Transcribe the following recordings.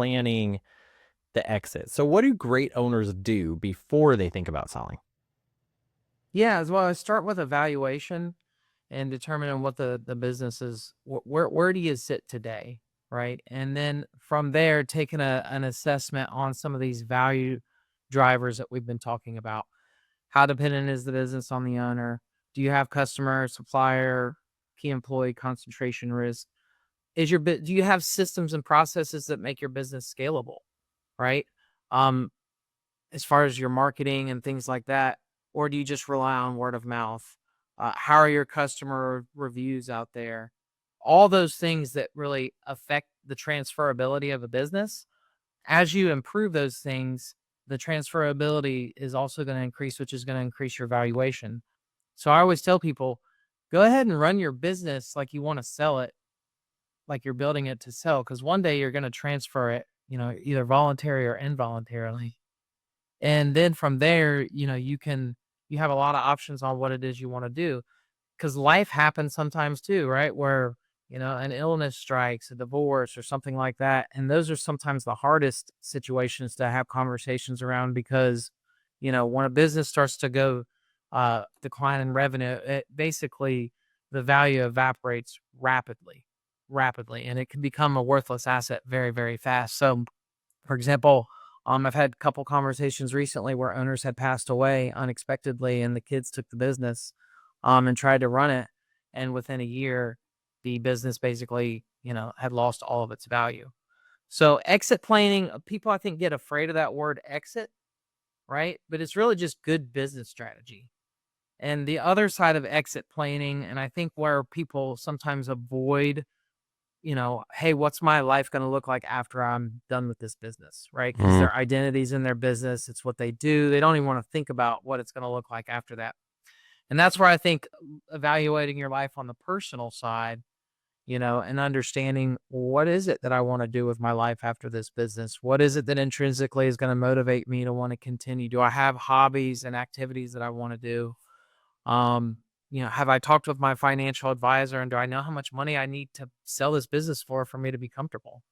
planning the exit. So what do great owners do before they think about selling? Yeah, as well, I start with evaluation and determining what the business is. Where do you sit today, right? And then from there, taking an assessment on some of these value drivers that we've been talking about. How dependent is the business on the owner? Do you have customer, supplier, key employee concentration risk? Do you have systems and processes that make your business scalable, right? Um, as far as your marketing and things like that, or do you just rely on word of mouth? How are your customer reviews out there? All those things that really affect the transferability of a business. As you improve those things, the transferability is also going to increase, which is going to increase your valuation. So I always tell people, go ahead and run your business like you want to sell it, like you're building it to sell, because one day you're going to transfer it, either voluntary or involuntarily. And then from there, you have a lot of options on what it is you want to do, because life happens sometimes too, right? Where, an illness strikes, a divorce or something like that. And those are sometimes the hardest situations to have conversations around because, when a business starts to go decline in revenue, it basically the value evaporates rapidly, and it can become a worthless asset very, very fast. So, for example, I've had a couple conversations recently where owners had passed away unexpectedly, and the kids took the business, and tried to run it. And within a year, the business basically, had lost all of its value. So exit planning, people I think get afraid of that word exit, right? But it's really just good business strategy. And the other side of exit planning, and I think where people sometimes avoid, hey, what's my life going to look like after I'm done with this business, right? Because Mm, their identity's in their business. It's what they do. They don't even want to think about what it's going to look like after that. And that's where I think evaluating your life on the personal side, and understanding what is it that I want to do with my life after this business? What is it that intrinsically is going to motivate me to want to continue? Do I have hobbies and activities that I want to do? Um, have I talked with my financial advisor, and do I know how much money I need to sell this business for me to be comfortable?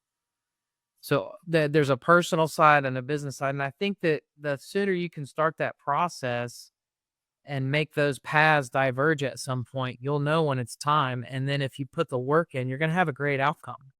So there's a personal side and a business side. And I think that the sooner you can start that process and make those paths diverge at some point, you'll know when it's time. And then if you put the work in, you're going to have a great outcome.